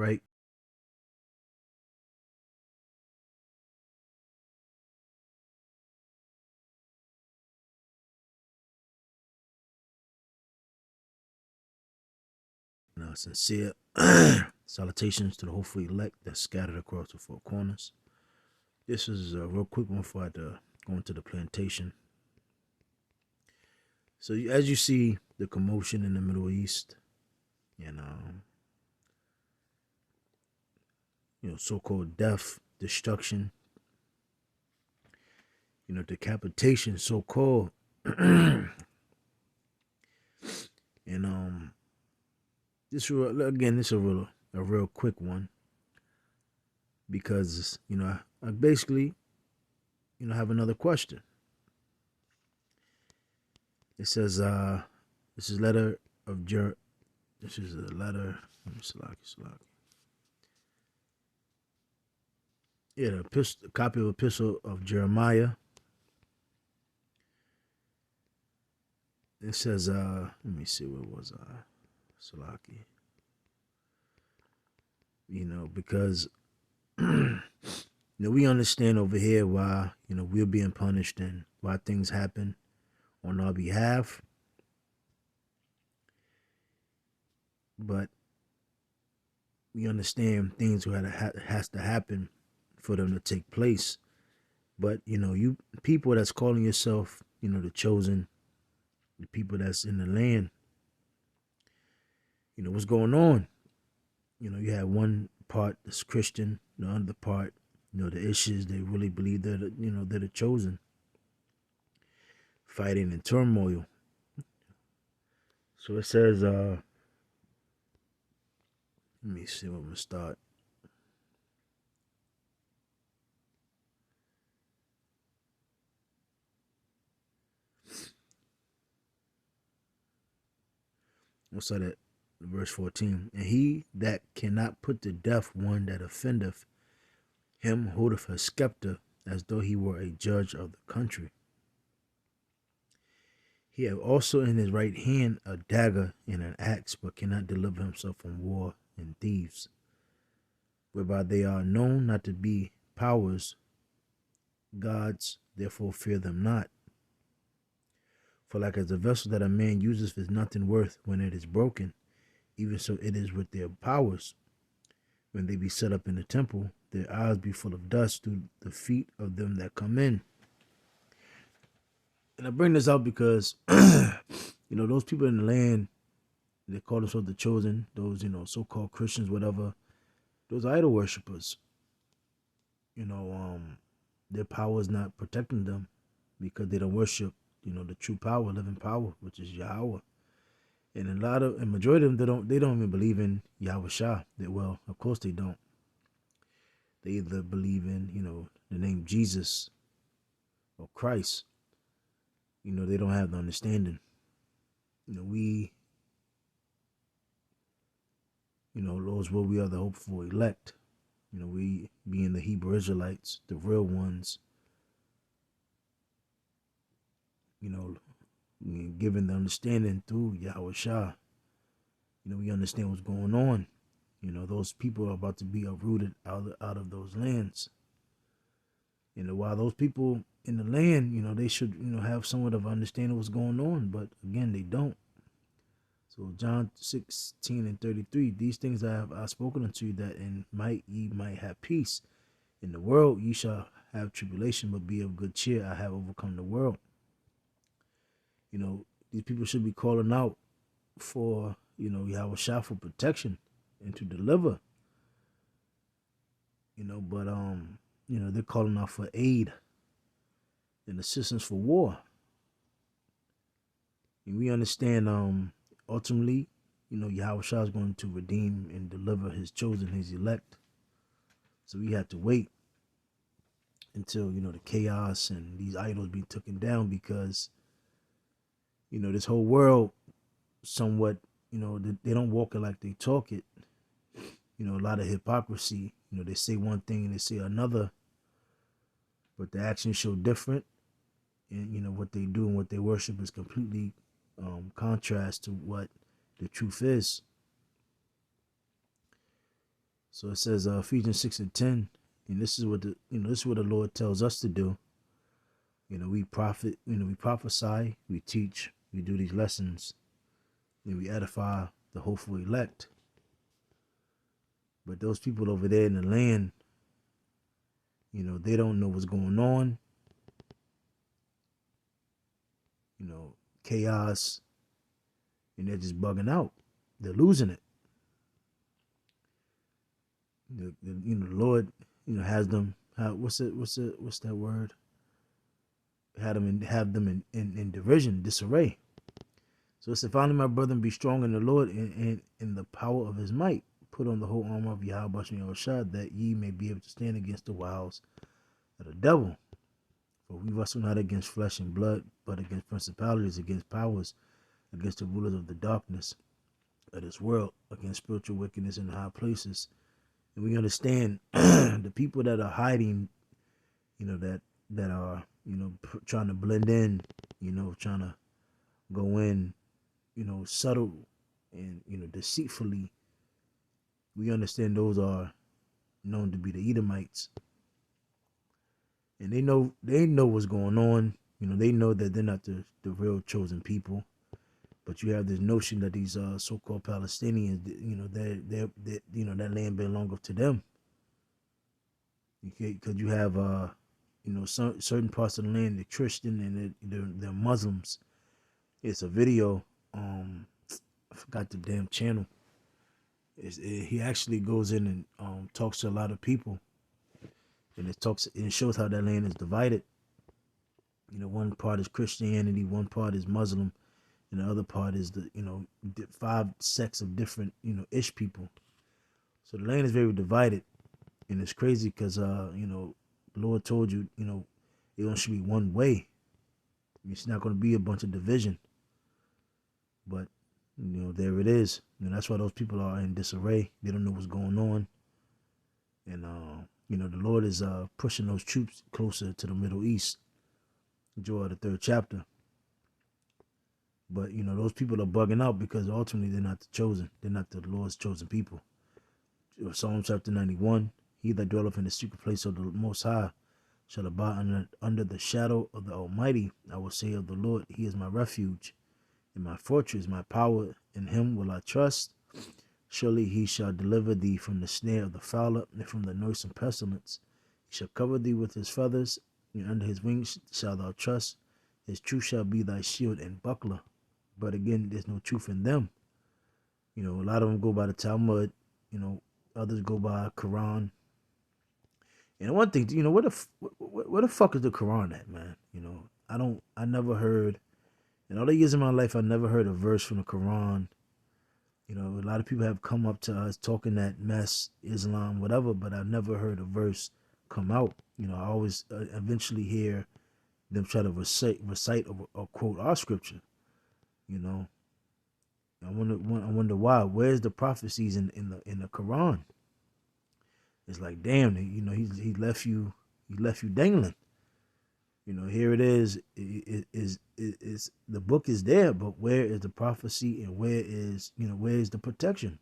right? Sincere salutations to the hopeful elect that's scattered across the four corners. This is a real quick one before I go into the plantation. So as you see the commotion in the Middle East, and so-called death, destruction, decapitation, so-called, and this is a real quick one because I basically have another question. It says this is letter of Jer. This is a letter. Let me select. Yeah, the copy of Epistle of Jeremiah. It says, let me see, where was I? Salaki. Because we understand over here why, we're being punished and why things happen on our behalf. But we understand things has to happen for them to take place. But, you people that's calling yourself, the chosen, the people that's in the land, what's going on? You have one part that's Christian, the other part, the issues they really believe they're the chosen, fighting in turmoil. So it says, let me see where I'm gonna start. We'll start at verse 14. And he that cannot put to death one that offendeth him holdeth a scepter as though he were a judge of the country. He have also in his right hand a dagger and an axe, but cannot deliver himself from war and thieves, whereby they are known not to be powers, gods, therefore fear them not. For like as the vessel that a man uses is nothing worth when it is broken, even so it is with their powers. When they be set up in the temple, their eyes be full of dust through the feet of them that come in. And I bring this out because, those people in the land, they call themselves the chosen, those, so-called Christians, whatever, those idol worshippers, their power is not protecting them because they don't worship, the true power, living power, which is Yahweh. And a majority of them, they don't even believe in Yahweh Shah. Well, of course they don't. They either believe in, the name Jesus or Christ. They don't have the understanding. We, those where we are the hopeful elect. We being the Hebrew Israelites, the real ones, given the understanding through Yahweh Shah. We understand what's going on. Those people are about to be uprooted out of those lands. While those people in the land, they should, have somewhat of understanding what's going on, but again, they don't. So John 16:33, these things I have spoken unto you, that ye might have peace. In the world ye shall have tribulation, but be of good cheer. I have overcome the world. These people should be calling out for, Yahweh Shah for protection and to deliver. But they're calling out for aid and assistance for war. And we understand ultimately, Yahweh Shah is going to redeem and deliver his chosen, his elect. So we have to wait until, the chaos and these idols be taken down, because, this whole world somewhat, they don't walk it like they talk it. A lot of hypocrisy. They say one thing and they say another, but the actions show different. And, what they do and what they worship is completely contrast to what the truth is. So it says Ephesians 6:10, and this is what this is what the Lord tells us to do. We prophet, we prophesy, we teach, we do these lessons, and we edify the hopeful elect. But those people over there in the land, they don't know what's going on. Chaos, and they're just bugging out. They're losing it. The Lord, has them. What's that word? Have them in derision, disarray. So it's finally, my brethren, be strong in the Lord and in the power of His might. Put on the whole armor of Yahweh Bashem Yahushua, that ye may be able to stand against the wiles of the devil. For we wrestle not against flesh and blood, but against principalities, against powers, against the rulers of the darkness of this world, against spiritual wickedness in high places. And we understand the people that are hiding, that are, trying to blend in, trying to go in, subtle and, deceitfully. We understand those are known to be the Edomites. And they know what's going on. They know that they're not the real chosen people. But you have this notion that these so-called Palestinians, they're that land belongs to them. Because you have certain parts of the land, they're Christian and they're Muslims. It's a video. I forgot the damn channel. He actually goes in and talks to a lot of people, and it shows how that land is divided. One part is Christianity, one part is Muslim, and the other part is the 5 sects of different ish people. So the land is very divided, and it's crazy because the Lord told you it only should be one way. It's not going to be a bunch of division. But there it is. That's why those people are in disarray. They don't know what's going on, and the Lord is pushing those troops closer to the Middle East. Joel, the 3rd chapter. But those people are bugging out because ultimately they're not the chosen. They're not the Lord's chosen people. Psalm chapter 91. He that dwelleth in the secret place of the Most High shall abide under the shadow of the Almighty. I will say of the Lord, He is my refuge and my fortress, my power. In Him will I trust. Surely He shall deliver thee from the snare of the fowler and from the noisome pestilence. He shall cover thee with His feathers, and under His wings shalt thou trust. His truth shall be thy shield and buckler. But again, there's no truth in them. A lot of them go by the Talmud. Others go by Quran. And one thing, where the fuck is the Quran at, man? I never heard, in all the years of my life, I never heard a verse from the Quran. A lot of people have come up to us talking that mess, Islam, whatever, but I never heard a verse come out. I always eventually hear them try to recite or quote our scripture. I wonder why. Where's the prophecies in the Quran? It's like, damn, he left you dangling. Here it is. Is the book is there, but where is the prophecy and where is the protection?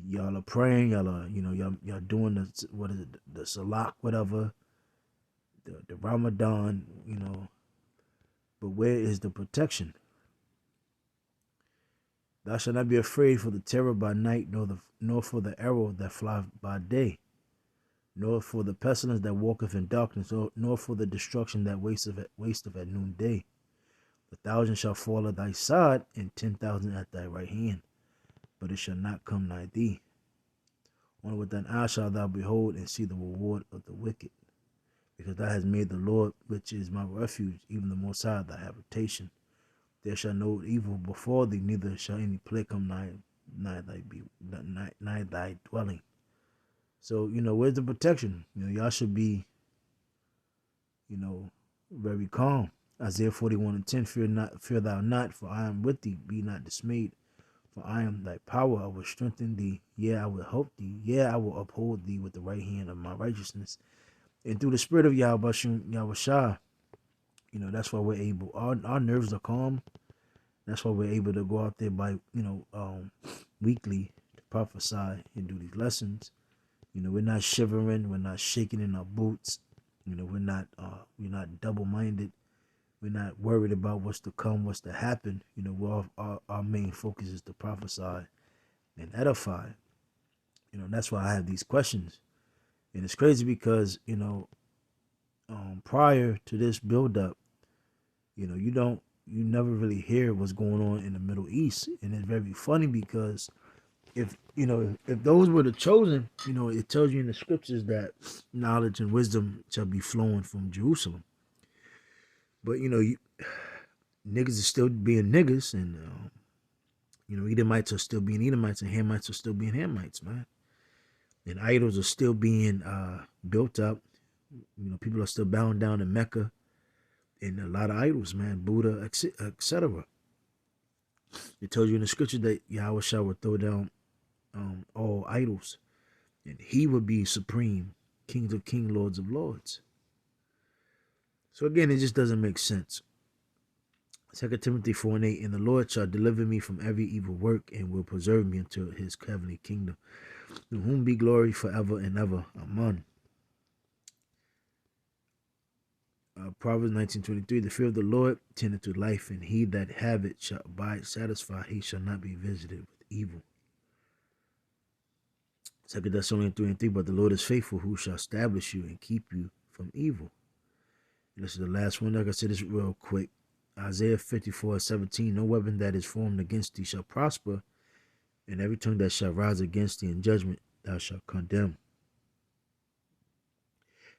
Y'all are praying, y'all are y'all doing the Salah, whatever, the Ramadan, but where is the protection? Thou shalt not be afraid for the terror by night, nor for the arrow that flieth by day, nor for the pestilence that walketh in darkness, nor for the destruction that wasteth at noonday. 1,000 shall fall at thy side, and 10,000 at thy right hand, but it shall not come nigh thee. Only with thine eye shalt thou behold and see the reward of the wicked, because thou hast made the Lord, which is my refuge, even the Most High, thy habitation. There shall no evil befall thee, neither shall any plague come nigh thy dwelling. So, where's the protection? Y'all should be, very calm. Isaiah 41:10, fear thou not, for I am with thee. Be not dismayed, for I am thy power. I will strengthen thee. Yeah, I will help thee. Yeah, I will uphold thee with the right hand of my righteousness. And through the spirit of Yahweh Yahushua, that's why we're able. Our nerves are calm. That's why we're able to go out there by, weekly prophesy and do these lessons. You know, we're not shivering, we're not shaking in our boots. You know, we're not double-minded. We're not worried about what's to come, what's to happen. You know, our main focus is to prophesy and edify. You know, and that's why I have these questions. And it's crazy because, you know, prior to this build-up, you know, you never really hear what's going on in the Middle East. And it's very funny because if those were the chosen, you know, it tells you in the scriptures that knowledge and wisdom shall be flowing from Jerusalem. But you know, niggas are still being niggas, and you know, Edomites are still being Edomites, and Hamites are still being Hamites, man. And idols are still being built up. You know, people are still bowing down in Mecca, and a lot of idols, man, Buddha, etc. It tells you in the scripture that Yahweh shall would throw down all idols, and he would be supreme, kings of kings, lords of lords. So again, it just doesn't make sense. 2 Timothy 4:8, and the Lord shall deliver me from every evil work and will preserve me until his heavenly kingdom, to whom be glory forever and ever. Amen. Proverbs 19:23, the fear of the Lord tendeth to life, and he that have it shall abide satisfied. He shall not be visited with evil. 2 Thessalonians 3:3, but the Lord is faithful, who shall establish you and keep you from evil. And this is the last one. Like I said, this real quick. Isaiah 54:17, no weapon that is formed against thee shall prosper, and every tongue that shall rise against thee in judgment thou shalt condemn.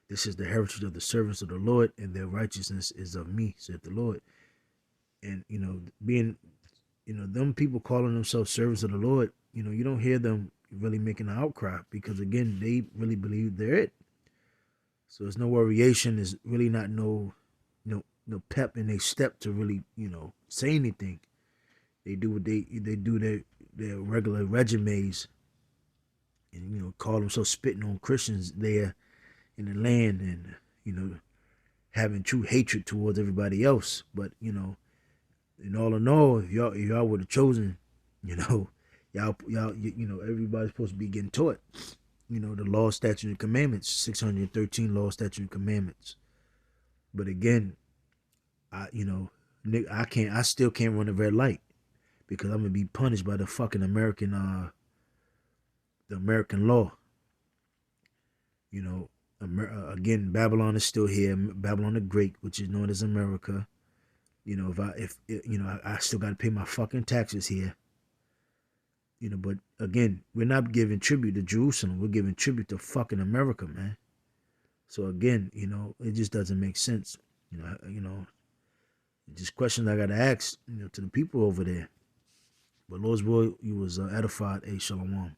This is the heritage of the servants of the Lord, and their righteousness is of me, said the Lord. And, you know, them people calling themselves servants of the Lord, you know, you don't hear them really making an outcry because, again, they really believe they're it. So there's no variation. There's really not no pep in their step to really, you know, say anything. They do what they do their regular regimes, and, you know, call themselves spitting on Christians there in the land, and, you know, having true hatred towards everybody else. But, you know, in all, if y'all were the chosen, you know, y'all, you know, everybody's supposed to be getting taught, you know, the law, statute, and commandments, 613 law, statute, and commandments. But again, I still can't run a red light because I'm gonna be punished by the fucking American law. You know, again, Babylon is still here. Babylon the Great, which is known as America. You know, I still got to pay my fucking taxes here. You know, but again, we're not giving tribute to Jerusalem. We're giving tribute to fucking America, man. So again, you know, it just doesn't make sense. You know, just questions I got to ask, you know, to the people over there. But Lord's will, you was edified. Shalom.